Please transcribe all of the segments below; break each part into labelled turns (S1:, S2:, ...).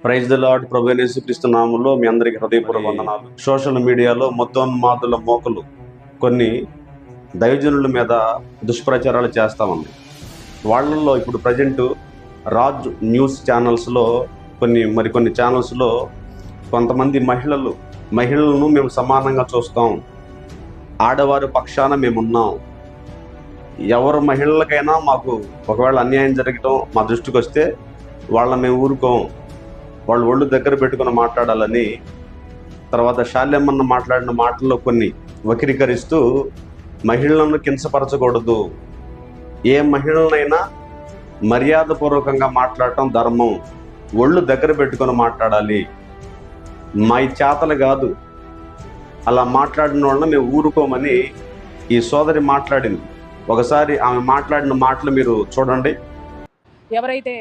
S1: Praise the lord. ప్రభువైన యేసుక్రీస్తు నామములో మీ అందరికీ హృదయపూర్వక వందనాలు. సోషల్ మీడియాలో మతోన్మాదుల మోకలు కొన్ని దైవజనుల మీద దుష్ప్రచారాలు చేస్తా ఉంది. వాళ్ళల్లో ఇప్పుడు ప్రజెంట్ రాజ్ న్యూస్ ఛానల్స్లో మరికొన్ని ఛానల్స్లో కొంతమంది మహిళలను మేము సమానంగా చూస్తాం, ఆడవారి పక్షాన మేమున్నాం, ఎవరు మహిళలకైనా మాకు ఒకవేళ అన్యాయం జరగటం మా దృష్టికి వస్తే వాళ్ళని మేము ఊరుకోం, వాళ్ళు ఒళ్ళు దగ్గర పెట్టుకుని మాట్లాడాలని, తర్వాత శాల్యమన్న మాట్లాడిన మాటల్లో కొన్ని వక్రీకరిస్తూ మహిళలను కించపరచకూడదు, ఏ మహిళనైనా మర్యాదపూర్వకంగా మాట్లాడటం ధర్మం, ఒళ్ళు దగ్గర పెట్టుకుని మాట్లాడాలి, మా చేతలు కాదు అలా మాట్లాడిన వాళ్ళని మేము ఊరుకోమని ఈ సోదరి మాట్లాడింది. ఒకసారి ఆమె మాట్లాడిన మాటలు మీరు చూడండి.
S2: ఎవరైతే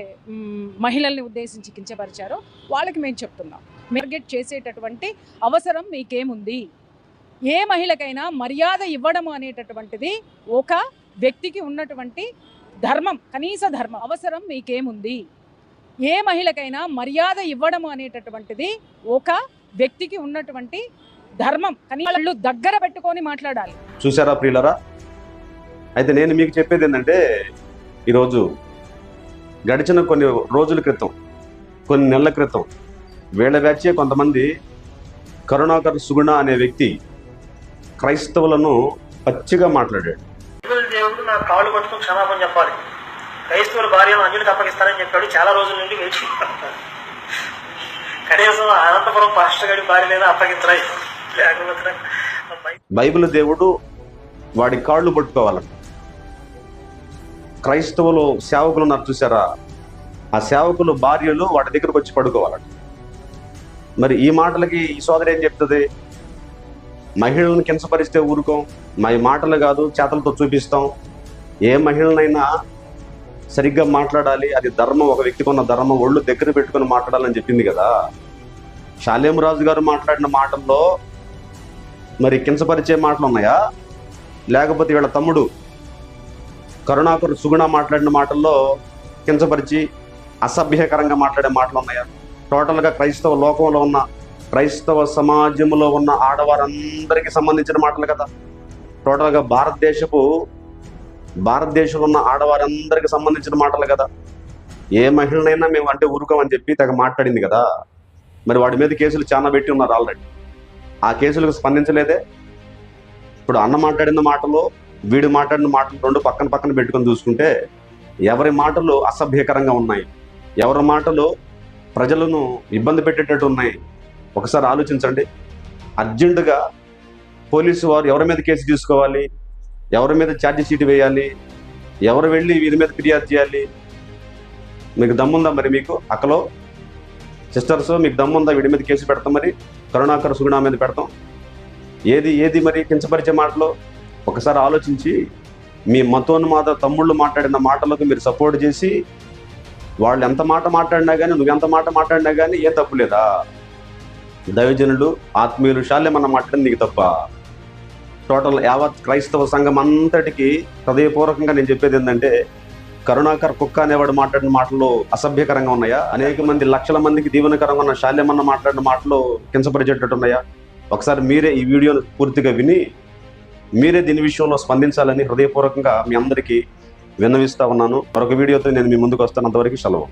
S2: మహిళల్ని ఉద్దేశించి కించపరిచారో వాళ్ళకి మేము చెప్తున్నాం, టార్గెట్ చేసేటటువంటి అవసరం మీకేముంది? ఏ మహిళకైనా మర్యాద ఇవ్వడం అనేటటువంటిది ఒక వ్యక్తికి ఉన్నటువంటి ధర్మం, కనీస ధర్మం. అవసరం మీకేముంది? ఏ మహిళకైనా మర్యాద ఇవ్వడం అనేటటువంటిది ఒక వ్యక్తికి ఉన్నటువంటి ధర్మం, కనీసం దగ్గర పెట్టుకొని మాట్లాడాలి.
S1: చూసారా ప్రియులరా? అయితే నేను మీకు చెప్పేది ఏంటంటే, ఈరోజు గడిచిన కొన్ని రోజుల క్రితం, కొన్ని నెలల క్రితం వీళ్ళ బ్యాచే కొంతమంది కరుణాకర్ సుగుణ అనే వ్యక్తి క్రైస్తవులను పచ్చిగా మాట్లాడాడు.
S3: దేవుడు నా కాళ్ళు పట్టుకుని క్షమాపణ చెప్పాలి, క్రైస్తవుల భార్యను అన్యులకు అప్పగిస్తానని చెప్పాడు. చాలా రోజుల నుండి వేచి కనీసం అనంతపురం పాస్టర్ గారి భార్య లేదా అప్పగించరాయి, లేకపోతే
S1: బైబిల్ దేవుడు వాడి కాళ్ళు పట్టుకోవాలంట. క్రైస్తవులు సేవకులు ఉన్నారు చూసారా, ఆ సేవకులు భార్యలు వాటి దగ్గరకు వచ్చి పడుకోవాలంట. మరి ఈ మాటలకి ఈ సోదరి ఏం చెప్తుంది? మహిళలను కించపరిస్తే ఊరుకోం, మా మాటలు కాదు చేతలతో చూపిస్తాం, ఏ మహిళనైనా సరిగ్గా మాట్లాడాలి, అది ధర్మం, ఒక వ్యక్తికి ఉన్న ధర్మం, ఒళ్ళు దగ్గర పెట్టుకుని మాట్లాడాలని చెప్పింది కదా. శాలేమరాజు గారు మాట్లాడిన మాటల్లో మరి కించపరిచే మాటలు ఉన్నాయా? లేకపోతే వీళ్ళ తమ్ముడు కరుణాకర్ సుగుణ మాట్లాడిన మాటల్లో కించపరిచి అసభ్యకరంగా మాట్లాడే మాటలు ఉన్నాయా? టోటల్గా క్రైస్తవ లోకంలో ఉన్న, క్రైస్తవ సమాజంలో ఉన్న ఆడవారందరికీ సంబంధించిన మాటలు కదా. టోటల్గా భారతదేశంలో ఉన్న ఆడవారందరికీ సంబంధించిన మాటలు కదా. ఏ మహిళనైనా మేము అంటే ఊరుకోమని చెప్పి తెగ మాట్లాడింది కదా. మరి వాడి మీద కేసులు చాలా పెట్టి ఉన్నారు ఆల్రెడీ. ఆ కేసులకు స్పందించలేదే. ఇప్పుడు అన్న మాట్లాడిన మాటలు, వీడు మాట్లాడిన మాటలు రెండు పక్కన పెట్టుకొని చూసుకుంటే ఎవరి మాటలు అసభ్యకరంగా ఉన్నాయి, ఎవరి మాటలు ప్రజలను ఇబ్బంది పెట్టేటట్టు ఉన్నాయి. ఒకసారి ఆలోచించండి. అర్జెంటుగా పోలీసు వారు ఎవరి మీద కేసు తీసుకోవాలి, ఎవరి మీద ఛార్జీ షీట్ వేయాలి, ఎవరు వెళ్ళి వీరి మీద ఫిర్యాదు చేయాలి? మీకు దమ్ముందా? మరి మీకు అక్కలో సిస్టర్స్ మీకు దమ్ముందా? వీడి మీద కేసు పెడతాం, మరి కరుణాకర్ సుగుణ మీద పెడతాం? ఏది మరి కించపరిచే మాటలు? ఒకసారి ఆలోచించి మీ మతోన్మాద తమ్ముళ్ళు మాట్లాడిన మాటలకు మీరు సపోర్ట్ చేసి, వాళ్ళు ఎంత మాట మాట్లాడినా కానీ, నువ్వెంత మాట మాట్లాడినా కానీ ఏ తప్పు లేదా? దైవజనులు ఆత్మీయులు శాల్యమన్న మాట్లాడింది నీకు తప్ప? టోటల్ యావత్ క్రైస్తవ సంఘం అంతటికి హృదయపూర్వకంగా నేను చెప్పేది ఏంటంటే, కరుణాకర్ కుక్క అనేవాడు మాట్లాడిన మాటలు అసభ్యకరంగా ఉన్నాయా? అనేక మంది, లక్షల మందికి దీవెనకరంగా ఉన్న శాల్యమన్న మాట్లాడిన మాటలు కించపరిచేటట్టు ఉన్నాయా? ఒకసారి మీరే ఈ వీడియోను పూర్తిగా విని మీరే దీని విషయంలో స్పందించాలని హృదయపూర్వకంగా మీ అందరికీ విన్నవిస్తా ఉన్నాను. మరొక వీడియోతో నేను మీ ముందుకు వస్తాను. అంతవరకు సెలవు.